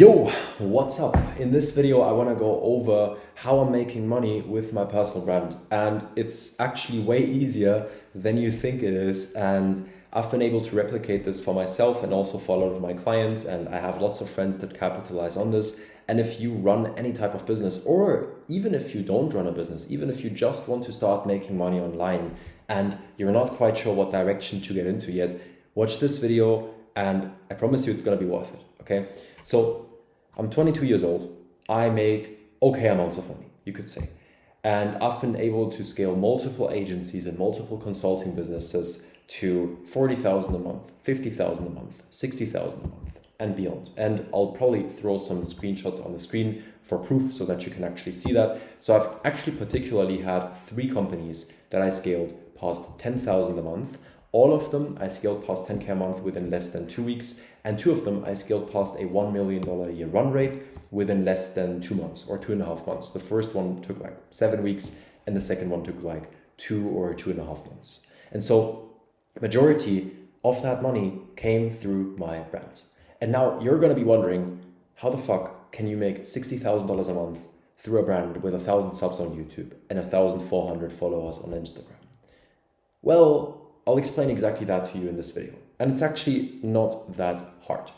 Yo, what's up? In this video, I want to go over how I'm making money with my personal brand. And it's actually way easier than you think it is. And I've been able to replicate this for myself and also for a lot of my clients. And I have lots of friends that capitalize on this. And if you run any type of business, or even if you don't run a business, even if you just want to start making money online and you're not quite sure what direction to get into yet, watch this video and I promise you it's going to be worth it. Okay. So I'm 22 years old. I make okay amounts of money, you could say. And I've been able to scale multiple agencies and multiple consulting businesses to 40,000 a month, 50,000 a month, 60,000 a month and beyond. And I'll probably throw some screenshots on the screen for proof so that you can actually see that. So I've actually particularly had 3 companies that I scaled past 10,000 a month. All of them I scaled past 10K a month within less than 2 weeks, and 2 of them I scaled past a $1 million a year run rate within less than 2 months or 2.5 months. The first one took like 7 weeks and the second one took like 2 or 2.5 months. And so the majority of that money came through my brand. And now you're going to be wondering, how the fuck can you make $60,000 a month through a brand with 1,000 subs on YouTube and 1,400 followers on Instagram? Well, I'll explain exactly that to you in this video. And it's actually not that hard.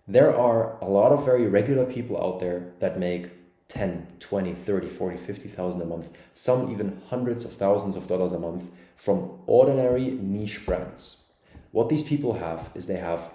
There are a lot of very regular people out there that make 10, 20, 30, 40, 50,000 a month, some even hundreds of thousands of dollars a month from ordinary niche brands. What these people have is they have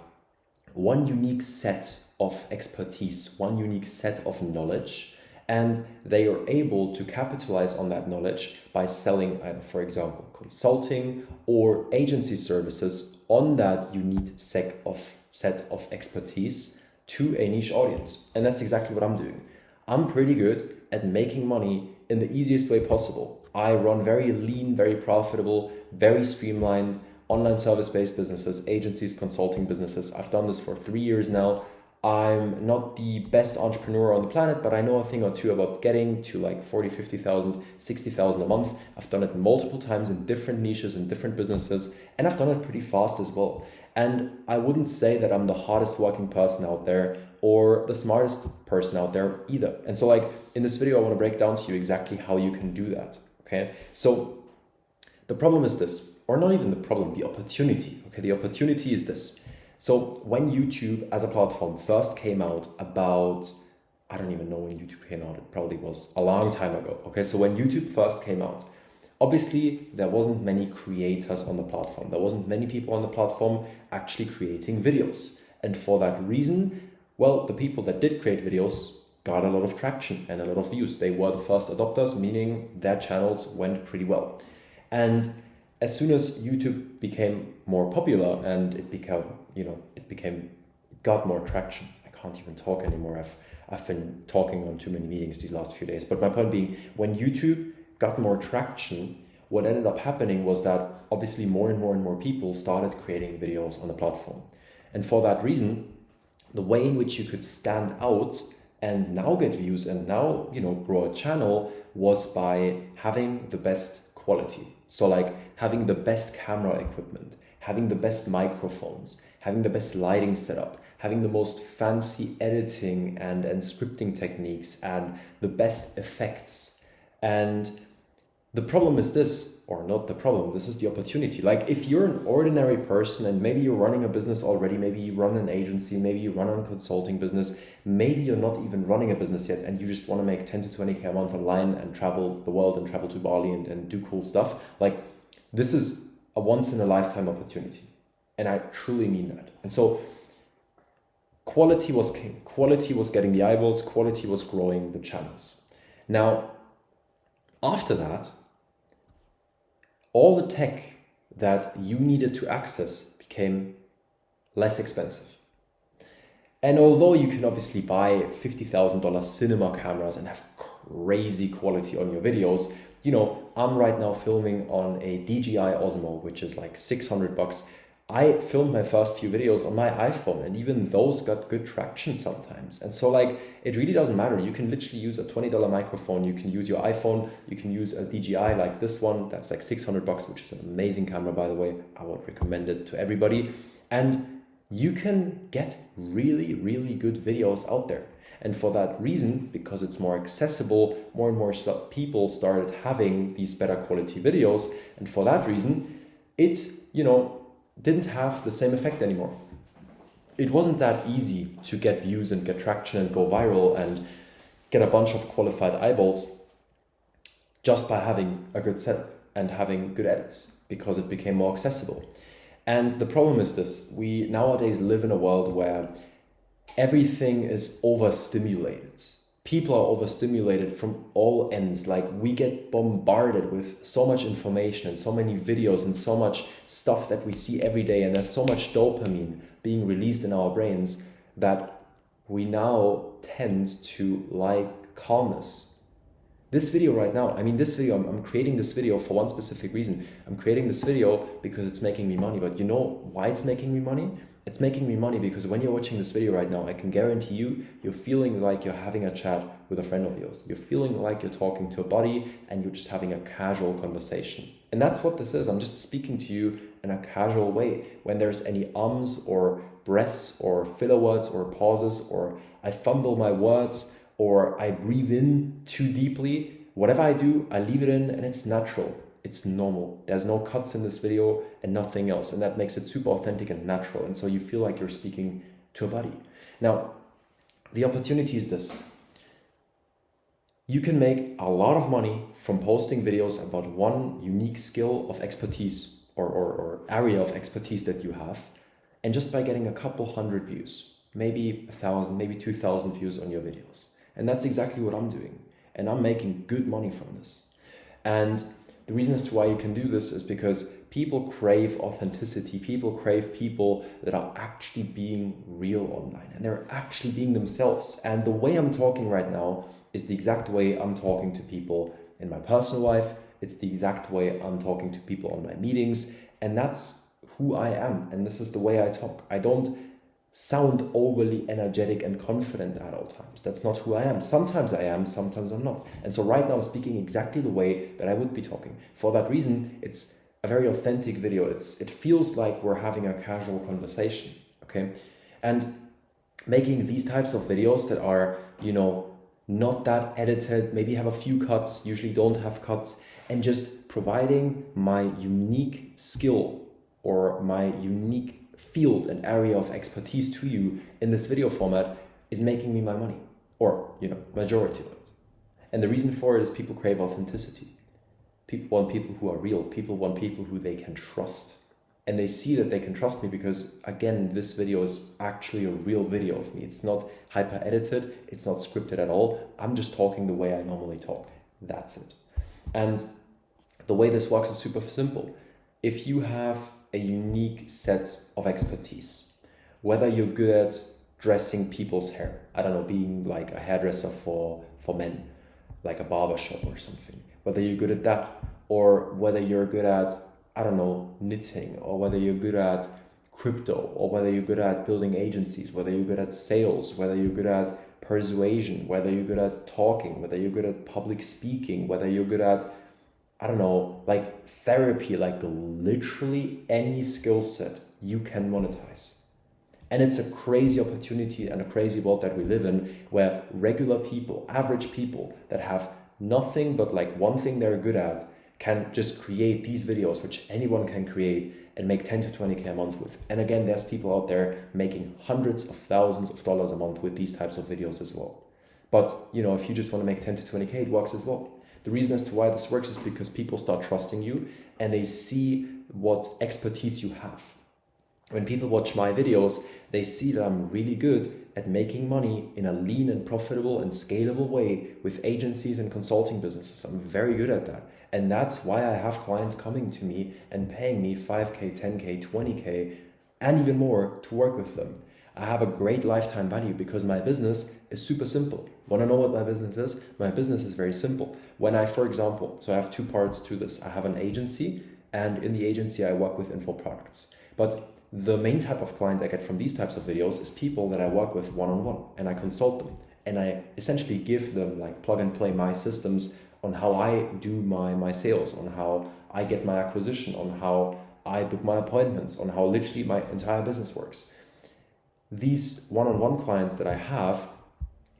one unique set of expertise, one unique set of knowledge, and they are able to capitalize on that knowledge by selling either, for example, consulting or agency services on that unique set of expertise to a niche audience. And that's exactly what I'm doing. I'm pretty good at making money in the easiest way possible. I run very lean, very profitable, very streamlined online service-based businesses, agencies, consulting businesses. I've done this for 3 years now. I'm not the best entrepreneur on the planet, but I know a thing or two about getting to like 40, 50,000, 60,000 a month. I've done it multiple times in different niches and different businesses, and I've done it pretty fast as well. And I wouldn't say that I'm the hardest working person out there or the smartest person out there either. And so like in this video, I want to break down to you exactly how you can do that. Okay. So the problem is this, or not even the problem, the opportunity. Okay. The opportunity is this. So when YouTube as a platform first came out about, I don't even know when YouTube came out, it probably was a long time ago. Okay, so when YouTube first came out, obviously there wasn't many creators on the platform. There wasn't many people on the platform actually creating videos. And for that reason, well, the people that did create videos got a lot of traction and a lot of views. They were the first adopters, meaning their channels went pretty well. And as soon as YouTube became more popular and it got more traction. I can't even talk anymore. I've been talking on too many meetings these last few days. But my point being, when YouTube got more traction, what ended up happening was that obviously more and more people started creating videos on the platform. And for that reason, the way in which you could stand out and now get views and now, grow a channel was by having the best quality. So like having the best camera equipment, having the best microphones, having the best lighting setup, having the most fancy editing and scripting techniques and the best effects. And the problem is this, or not the problem, this is the opportunity. Like if you're an ordinary person and maybe you're running a business already, maybe you run an agency, maybe you run a consulting business, maybe you're not even running a business yet and you just want to make 10 to 20K a month online and travel the world and travel to Bali and do cool stuff. Like this is a once in a lifetime opportunity. And I truly mean that. And so quality was king. Quality was getting the eyeballs. Quality was growing the channels. Now, after that, all the tech that you needed to access became less expensive. And although you can obviously buy $50,000 cinema cameras and have crazy quality on your videos, I'm right now filming on a DJI Osmo, which is like $600. I filmed my first few videos on my iPhone and even those got good traction sometimes. And so like, it really doesn't matter. You can literally use a $20 microphone. You can use your iPhone. You can use a DJI like this one. That's like $600, which is an amazing camera, by the way. I would recommend it to everybody. And you can get really, really good videos out there. And for that reason, because it's more accessible, more and more people started having these better quality videos. And for that reason, it, didn't have the same effect anymore. It wasn't that easy to get views and get traction and go viral and get a bunch of qualified eyeballs just by having a good setup and having good edits, because it became more accessible. And the problem is this: we nowadays live in a world where everything is overstimulated. People are overstimulated from all ends. Like, we get bombarded with so much information and so many videos and so much stuff that we see every day, and there's so much dopamine being released in our brains that we now tend to like calmness. This video right now, I'm creating this video for one specific reason. I'm creating this video because it's making me money. But you know why it's making me money? It's making me money because when you're watching this video right now, I can guarantee you're feeling like you're having a chat with a friend of yours. You're feeling like you're talking to a buddy and you're just having a casual conversation. And that's what this is. I'm just speaking to you in a casual way. When there's any ums or breaths or filler words or pauses, or I fumble my words, or I breathe in too deeply, whatever I do, I leave it in and it's natural. It's normal. There's no cuts in this video and nothing else. And that makes it super authentic and natural. And so you feel like you're speaking to a buddy. Now, the opportunity is this. You can make a lot of money from posting videos about one unique skill of expertise or area of expertise that you have. And just by getting a couple hundred views, maybe 1,000, maybe 2,000 views on your videos. And that's exactly what I'm doing. And I'm making good money from this. And the reason as to why you can do this is because people crave authenticity. People crave people that are actually being real online, and they're actually being themselves. And the way I'm talking right now is the exact way I'm talking to people in my personal life. It's the exact way I'm talking to people on my meetings. And that's who I am. And this is the way I talk. I don't sound overly energetic and confident at all times. That's not who I am. Sometimes I am, sometimes I'm not. And so right now I'm speaking exactly the way that I would be talking. For that reason, it's a very authentic video. It feels like we're having a casual conversation, okay? And making these types of videos that are, not that edited, maybe have a few cuts, usually don't have cuts, and just providing my unique skill or my unique field and area of expertise to you in this video format is making me my money, or majority of it. And the reason for it is people crave authenticity. People want people who are real. People want people who they can trust, and they see that they can trust me because, again, this video is actually a real video of me. It's not hyper edited, it's not scripted at all. I'm just talking the way I normally talk. That's it. And the way this works is super simple. If you have a unique set of expertise, whether you're good at dressing people's hair, I don't know, being like a hairdresser for men, like a barber shop or something, whether you're good at that, or whether you're good at, I don't know, knitting, or whether you're good at crypto, or whether you're good at building agencies, whether you're good at sales, whether you're good at persuasion, whether you're good at talking, whether you're good at public speaking, whether you're good at, I don't know, like therapy, like literally any skill set you can monetize. And it's a crazy opportunity and a crazy world that we live in, where regular people, average people that have nothing but like one thing they're good at can just create these videos, which anyone can create, and make 10 to 20K a month with. And again, there's people out there making hundreds of thousands of dollars a month with these types of videos as well. But if you just want to make 10 to 20K, it works as well. The reason as to why this works is because people start trusting you and they see what expertise you have. When people watch my videos, they see that I'm really good at making money in a lean and profitable and scalable way with agencies and consulting businesses. I'm very good at that. And that's why I have clients coming to me and paying me 5K, 10K, 20K, and even more to work with them. I have a great lifetime value because my business is super simple. Want to know what my business is? My business is very simple. When I, for example, so I have two parts to this. I have an agency, and in the agency I work with info products. But the main type of client I get from these types of videos is people that I work with one-on-one, and I consult them. And I essentially give them like plug and play my systems on how I do my sales, on how I get my acquisition, on how I book my appointments, on how literally my entire business works. these one-on-one clients that I have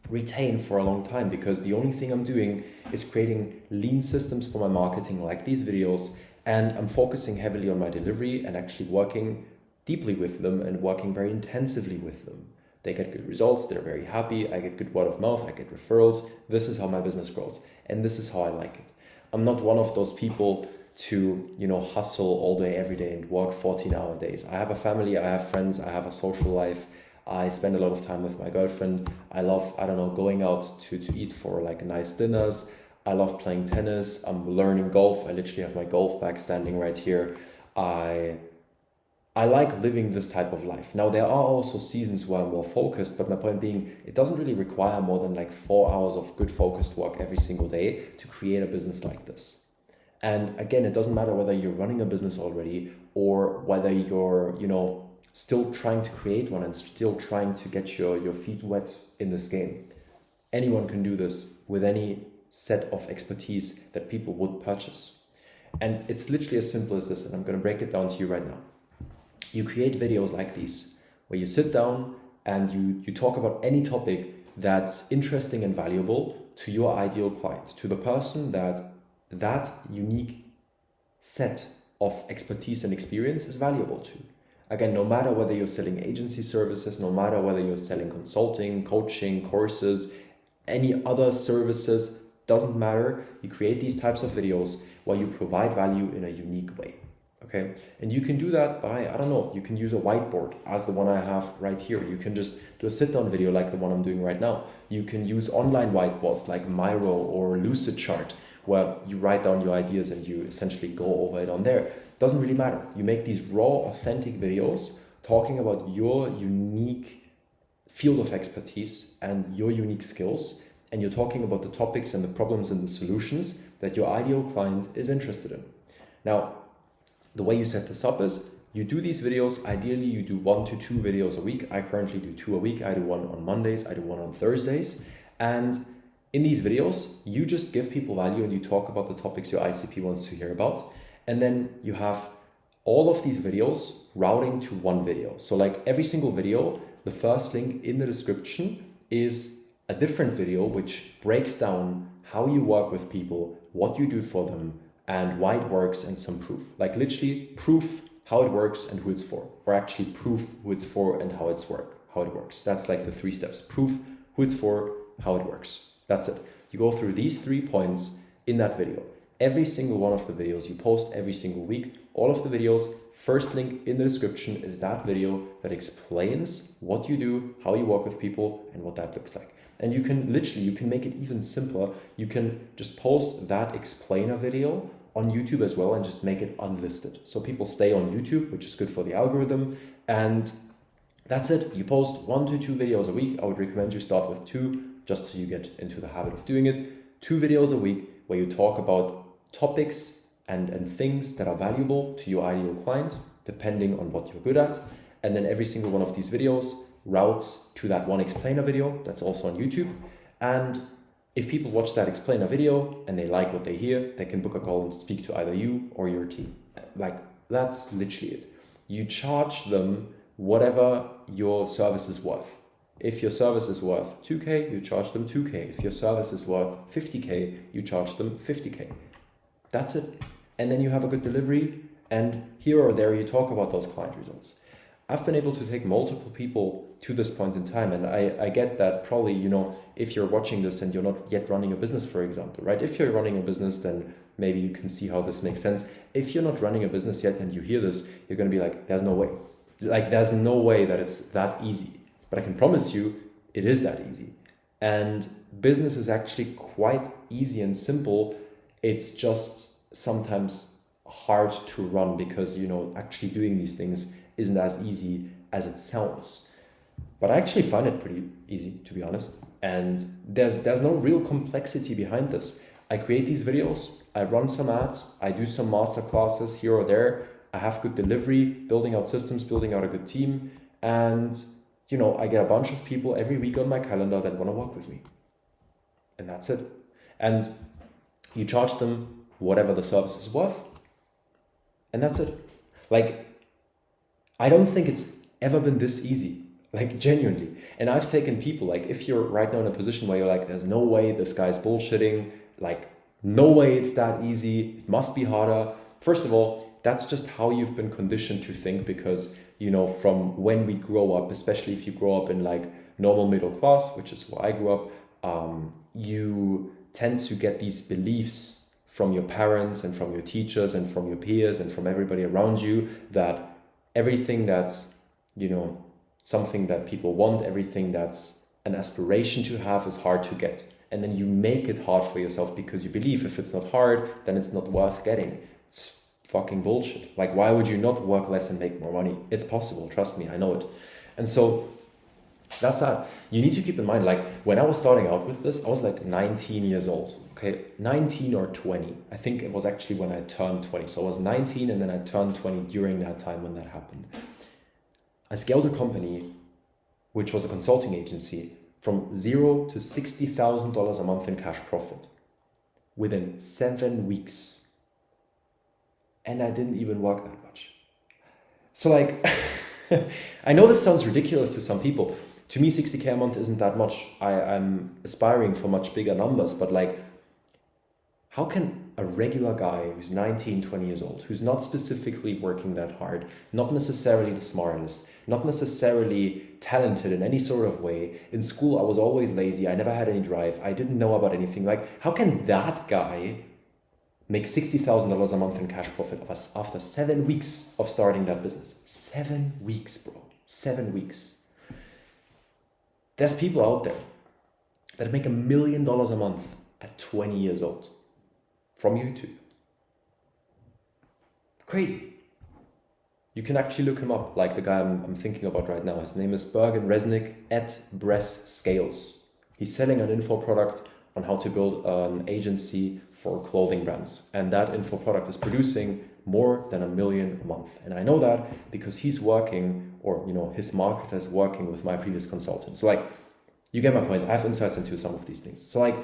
retain for a long time, because the only thing I'm doing is creating lean systems for my marketing, like these videos, and I'm focusing heavily on my delivery and actually working deeply with them and working very intensively with them. They get good results, they're very happy, I get good word of mouth, I get referrals. This is how my business grows, and this is how I like it. I'm not one of those people to, hustle all day, every day and work 14-hour days. I have a family, I have friends, I have a social life. I spend a lot of time with my girlfriend. I love, going out to eat for like nice dinners. I love playing tennis. I'm learning golf. I literally have my golf bag standing right here. I like living this type of life. Now, there are also seasons where I'm more focused, but my point being, it doesn't really require more than like 4 hours of good focused work every single day to create a business like this. And again, it doesn't matter whether you're running a business already or whether you're, still trying to create one and still trying to get your feet wet in this game. Anyone can do this with any set of expertise that people would purchase. And it's literally as simple as this, and I'm going to break it down to you right now. You create videos like these, where you sit down and you talk about any topic that's interesting and valuable to your ideal client, to the person that unique set of expertise and experience is valuable to. Again, no matter whether you're selling agency services, no matter whether you're selling consulting, coaching, courses, any other services, doesn't matter. You create these types of videos where you provide value in a unique way. Okay. And you can do that by, you can use a whiteboard as the one I have right here. You can just do a sit down video like the one I'm doing right now. You can use online whiteboards like Miro or Lucidchart, where you write down your ideas and you essentially go over it on there. Doesn't really matter. You make these raw, authentic videos talking about your unique field of expertise and your unique skills, and you're talking about the topics and the problems and the solutions that your ideal client is interested in. Now, the way you set this up is you do these videos. Ideally, you do 1 to 2 videos a week. I currently do 2 a week. I do one on Mondays. I do one on Thursdays. And in these videos, you just give people value and you talk about the topics your ICP wants to hear about. And then you have all of these videos routing to one video. So like every single video, the first link in the description is a different video which breaks down how you work with people, what you do for them, and why it works, and some proof. Like literally proof how it works and who it's for. Or actually proof who it's for and how it works. That's like the 3 steps. Proof, who it's for, how it works. That's it. You go through these 3 points in that video. Every single one of the videos you post every single week, all of the videos, first link in the description is that video that explains what you do, how you work with people, and what that looks like. And you can make it even simpler. You can just post that explainer video on YouTube as well and just make it unlisted. So people stay on YouTube, which is good for the algorithm. And that's it. You post 1 to 2 videos a week. I would recommend you start with 2, just so you get into the habit of doing it. 2 videos a week where you talk about topics and things that are valuable to your ideal client, depending on what you're good at. And then every single one of these videos routes to that one explainer video that's also on YouTube. And if people watch that explainer video and they like what they hear, they can book a call and speak to either you or your team. Like, that's literally it. You charge them whatever your service is worth. If your service is worth 2K, you charge them 2K. If your service is worth 50K, you charge them 50K. That's it. And then you have a good delivery, and here or there you talk about those client results. I've been able to take multiple people to this point in time, and I get that probably, if you're watching this and you're not yet running a business, for example, right? If you're running a business, then maybe you can see how this makes sense. If you're not running a business yet and you hear this, you're going to be like, there's no way. Like, there's no way that it's that easy. But I can promise you, it is that easy. And business is actually quite easy and simple. It's just sometimes hard to run because, actually doing these things isn't as easy as it sounds. But I actually find it pretty easy, to be honest. And there's no real complexity behind this. I create these videos, I run some ads, I do some master classes here or there. I have good delivery, building out systems, building out a good team. And, I get a bunch of people every week on my calendar that want to work with me. And that's it. And you charge them whatever the service is worth. And that's it. Like, I don't think it's ever been this easy. like genuinely. And I've taken people, like if you're right now in a position where you're like, there's no way this guy's bullshitting, like no way it's that easy, it must be harder. First of all, that's just how you've been conditioned to think, because, you know, from when we grow up, especially if you grow up in like normal middle class, which is where I grew up, you tend to get these beliefs from your parents and from your teachers and from your peers and from everybody around you that everything that's, you know, something that people want, everything that's an aspiration to have is hard to get. And then you make it hard for yourself because you believe if it's not hard, then it's not worth getting. It's fucking bullshit. Like, why would you not work less and make more money? It's possible, trust me, I know it. And so that's that. You need to keep in mind, like when I was starting out with this, I was like 19 years old, okay? 19 or 20. I think it was actually when I turned 20. So I was 19 and then I turned 20 during that time when that happened. I scaled a company, which was a consulting agency, from $0 to $60,000 a month in cash profit within 7 weeks. And I didn't even work that much. So like, I know this sounds ridiculous to some people. To me, 60K a month isn't that much. I'm aspiring for much bigger numbers, but like, how can a regular guy who's 19, 20 years old, who's not specifically working that hard, not necessarily the smartest, not necessarily talented in any sort of way, in school I was always lazy, I never had any drive, I didn't know about anything, like how can that guy make $60,000 a month in cash profit after 7 weeks of starting that business? 7 weeks, bro. 7 weeks. There's people out there that make $1 million a month at 20 years old from YouTube. Crazy. You can actually look him up, like the guy I'm thinking about right now. His name is Bergen Resnick at Bress Scales. He's selling an info product on how to build an agency for clothing brands. And that info product is producing more than $1 million a month. And I know that because he's working, or you know, his marketer is working with my previous consultant. So like, you get my point. I have insights into some of these things. So like,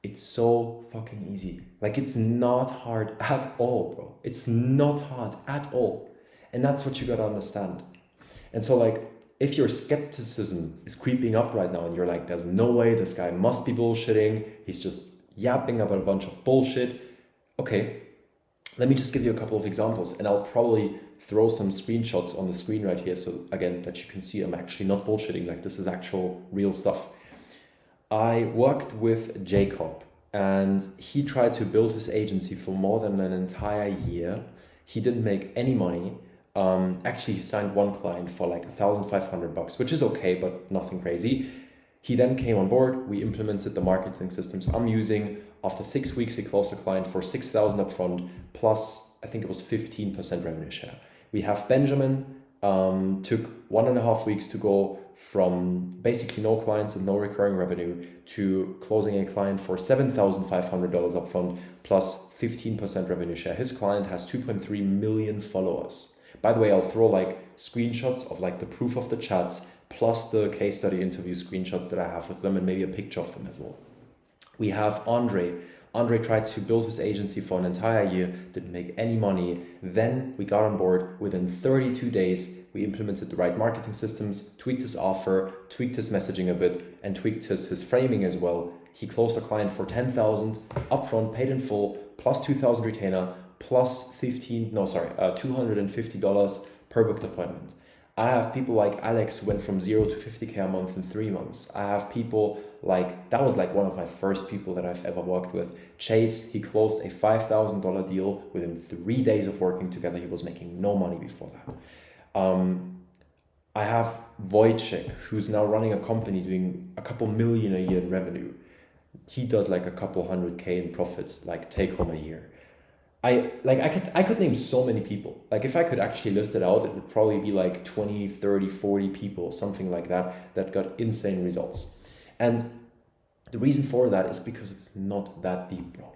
it's so fucking easy. Like, it's not hard at all, bro. It's not hard at all. And that's what you gotta understand. And so like, if your skepticism is creeping up right now and you're like, there's no way, this guy must be bullshitting, he's just yapping about a bunch of bullshit. Okay, let me just give you a couple of examples, and I'll probably throw some screenshots on the screen right here. So again, that you can see I'm actually not bullshitting, like this is actual real stuff. I worked with Jacob and he tried to build his agency for more than an entire year. He didn't make any money. Actually, he signed one client for like $1,500, which is okay, but nothing crazy. He then came on board. We implemented the marketing systems I'm using. After 6 weeks, we closed a client for $6,000 upfront, plus I think it was 15% revenue share. We have Benjamin, took 1.5 weeks to go from basically no clients and no recurring revenue to closing a client for $7,500 upfront plus 15% revenue share. His client has 2.3 million followers. By the way, I'll throw like screenshots of like the proof of the chats plus the case study interview screenshots that I have with them and maybe a picture of them as well. We have Andre. Andre tried to build his agency for an entire year, didn't make any money. Then we got on board. Within 32 days, we implemented the right marketing systems, tweaked his offer, tweaked his messaging a bit, and tweaked his framing as well. He closed a client for $10,000 upfront, paid in full, plus $2,000 retainer, plus $250 per booked appointment. I have people like Alex who went from 0 to 50K a month in 3 months. I have people like, that was like one of my first people that I've ever worked with. Chase, he closed a $5,000 deal within 3 days of working together. He was making no money before that. I have Wojciech, who's now running a company doing a couple million a year in revenue. He does like a couple 100K in profit, like take home a year. I could name so many people. Like if I could actually list it out, it would probably be like 20, 30, 40 people, something like that got insane results. And the reason for that is because it's not that deep, bro.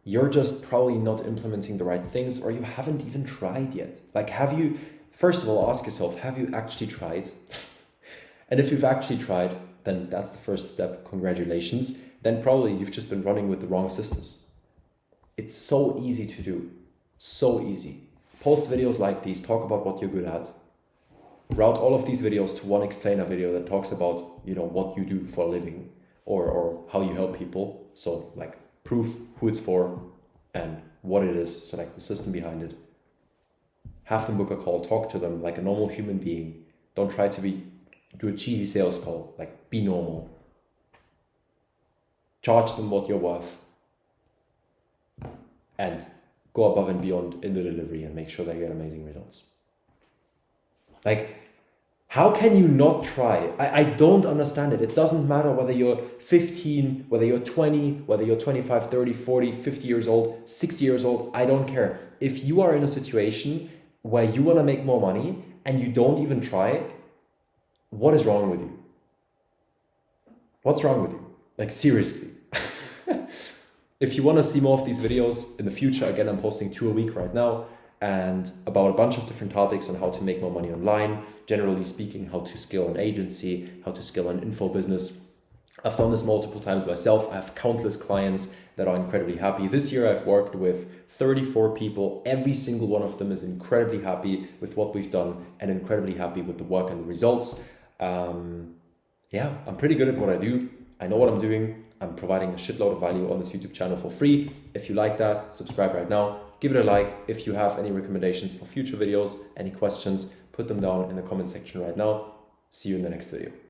You're just probably not implementing the right things, or you haven't even tried yet. Like, first of all, ask yourself, have you actually tried? And if you've actually tried, then that's the first step. Congratulations. Then probably you've just been running with the wrong systems. It's so easy to do. So easy. Post videos like these. Talk about what you're good at. route all of these videos to one explainer video that talks about, you know, what you do for a living, or how you help people. So like proof, who it's for, and what it is, so like the system behind it. Have them book a call, talk to them like a normal human being. Don't try to do a cheesy sales call, like be normal. Charge them what you're worth. And go above and beyond in the delivery and make sure they get amazing results. Like, how can you not try? I don't understand it. It doesn't matter whether you're 15, whether you're 20, whether you're 25, 30, 40, 50 years old, 60 years old. I don't care. If you are in a situation where you want to make more money and you don't even try, what is wrong with you? What's wrong with you? Like, seriously. If you want to see more of these videos in the future, again, I'm posting 2 a week right now, and about a bunch of different topics on how to make more money online, generally speaking, how to scale an agency, how to scale an info business. I've done this multiple times myself. I have countless clients that are incredibly happy. This year I've worked with 34 people. Every single one of them is incredibly happy with what we've done and incredibly happy with the work and the results. Yeah, I'm pretty good at what I do. I know what I'm doing. I'm providing a shitload of value on this YouTube channel for free. If you like that, subscribe right now. Give it a like. If you have any recommendations for future videos, any questions, put them down in the comment section right now. See you in the next video.